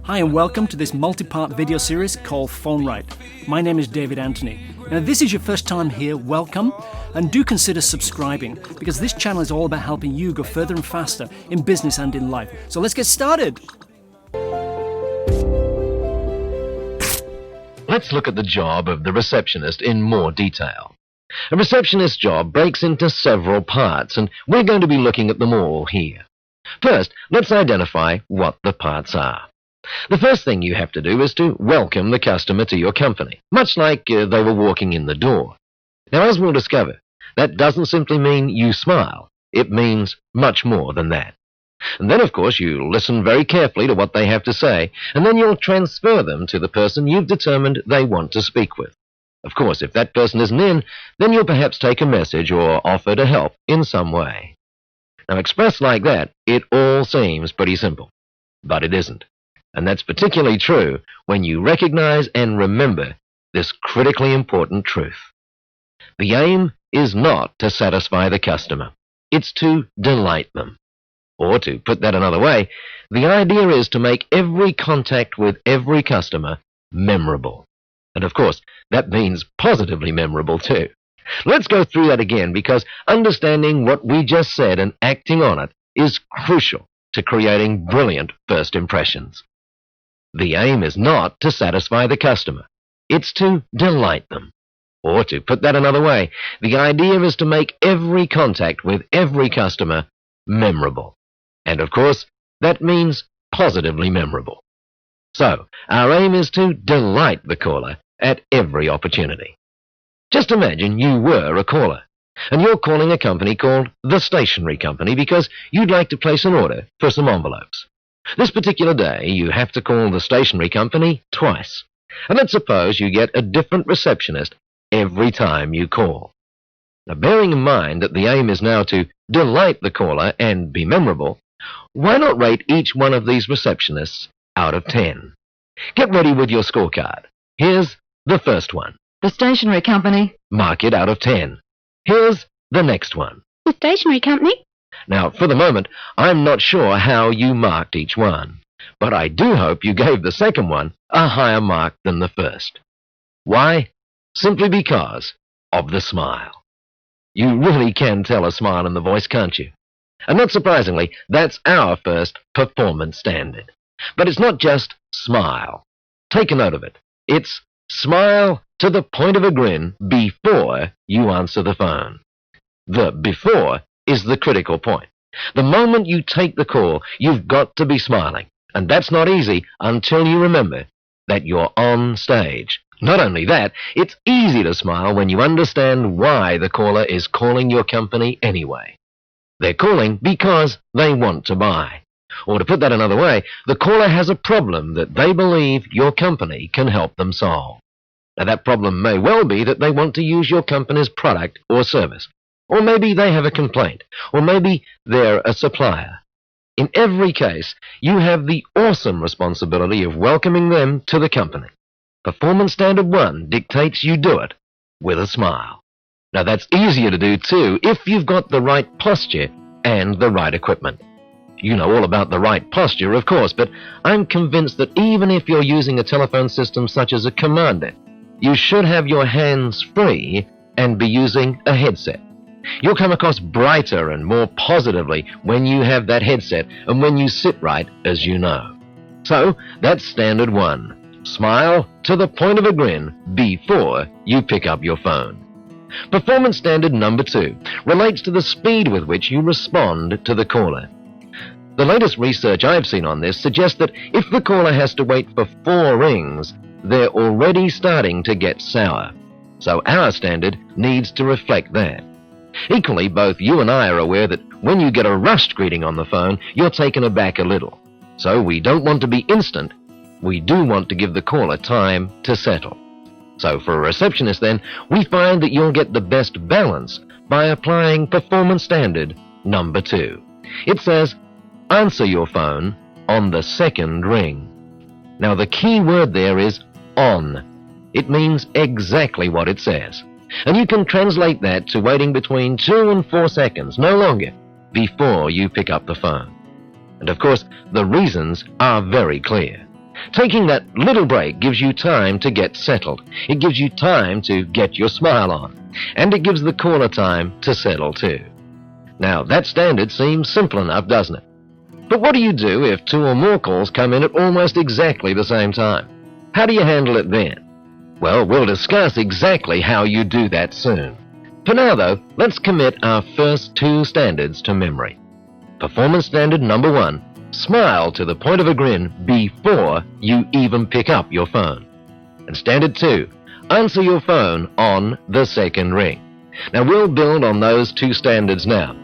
Hi and welcome to this multi-part video series called Phone Right. My name is David Anthony. Now, if this is your first time here, welcome, and do consider subscribing because this channel is all about helping you go further and faster in business and in life. So let's get started. Let's look at the job of the receptionist in more detail. A receptionist's job breaks into several parts, and we're going to be looking at them all here. First, let's identify what the parts are. The first thing you have to do is to welcome the customer to your company, much like they were walking in the door. Now, as we'll discover, that doesn't simply mean you smile. It means much more than that. And then, of course, you listen very carefully to what they have to say, and then you'll transfer them to the person you've determined they want to speak with. Of course, if that person isn't in, then you'll perhaps take a message or offer to help in some way. Now, expressed like that, it all seems pretty simple, but it isn't. And that's particularly true when you recognize and remember this critically important truth. The aim is not to satisfy the customer. It's to delight them. Or to put that another way, the idea is to make every contact with every customer memorable. And of course, that means positively memorable too. Let's go through that again because understanding what we just said and acting on it is crucial to creating brilliant first impressions. The aim is not to satisfy the customer. It's to delight them. Or to put that another way, the idea is to make every contact with every customer memorable. And of course, that means positively memorable. So, our aim is to delight the caller at every opportunity. Just imagine you were a caller, and you're calling a company called the Stationery Company because you'd like to place an order for some envelopes. This particular day, you have to call the Stationery Company twice. And let's suppose you get a different receptionist every time you call. Now, bearing in mind that the aim is now to delight the caller and be memorable, why not rate each one of these receptionists out of 10? Get ready with your scorecard. Here's the first one. The Stationery Company. Mark it out of 10. Here's the next one. The Stationery Company. Now, for the moment, I'm not sure how you marked each one, but I do hope you gave the second one a higher mark than the first. Why? Simply because of the smile. You really can tell a smile in the voice, can't you? And not surprisingly, that's our first performance standard. But it's not just smile. Take a note of it. It's smile to the point of a grin before you answer the phone. The before is the critical point. The moment you take the call, you've got to be smiling. And that's not easy until you remember that you're on stage. Not only that, it's easy to smile when you understand why the caller is calling your company anyway. They're calling because they want to buy. Or to put that another way, the caller has a problem that they believe your company can help them solve. Now, that problem may well be that they want to use your company's product or service. Or maybe they have a complaint. Or maybe they're a supplier. In every case, you have the awesome responsibility of welcoming them to the company. Performance Standard 1 dictates you do it with a smile. Now, that's easier to do too if you've got the right posture and the right equipment. You know all about the right posture, of course, but I'm convinced that even if you're using a telephone system such as a commander, you should have your hands free and be using a headset. You'll come across brighter and more positively when you have that headset and when you sit right, as you know. So, that's Standard 1. Smile to the point of a grin before you pick up your phone. Performance Standard number 2 relates to the speed with which you respond to the caller. The latest research I've seen on this suggests that if the caller has to wait for 4 rings, they're already starting to get sour. So our standard needs to reflect that. Equally, both you and I are aware that when you get a rushed greeting on the phone, you're taken aback a little. So we don't want to be instant. We do want to give the caller time to settle. So for a receptionist then, we find that you'll get the best balance by applying Performance Standard number 2. It says, answer your phone on the second ring. Now the key word there is on. It means exactly what it says. And you can translate that to waiting between 2 and 4 seconds, no longer, before you pick up the phone. And of course, the reasons are very clear. Taking that little break gives you time to get settled. It gives you time to get your smile on. And it gives the caller time to settle too. Now, that standard seems simple enough, doesn't it? But what do you do if 2 or more calls come in at almost exactly the same time? How do you handle it then? Well, we'll discuss exactly how you do that soon. For now, though, let's commit our first 2 standards to memory. Performance standard number 1. Smile to the point of a grin before you even pick up your phone. And standard 2. Answer your phone on the second ring. Now, we'll build on those 2 standards now.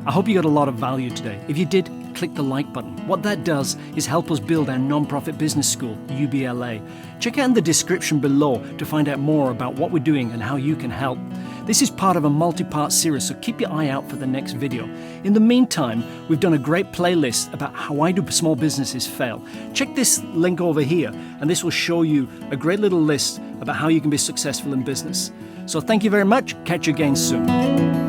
I hope you got a lot of value today. If you did, click the like button. What that does is help us build our non-profit business school, UBLA. Check out in the description below to find out more about what we're doing and how you can help. This is part of a multi-part series, so keep your eye out for the next video. In the meantime, we've done a great playlist about how why do small businesses fail. Check this link over here, and this will show you a great little list about how you can be successful in business. So thank you very much. Catch you again soon.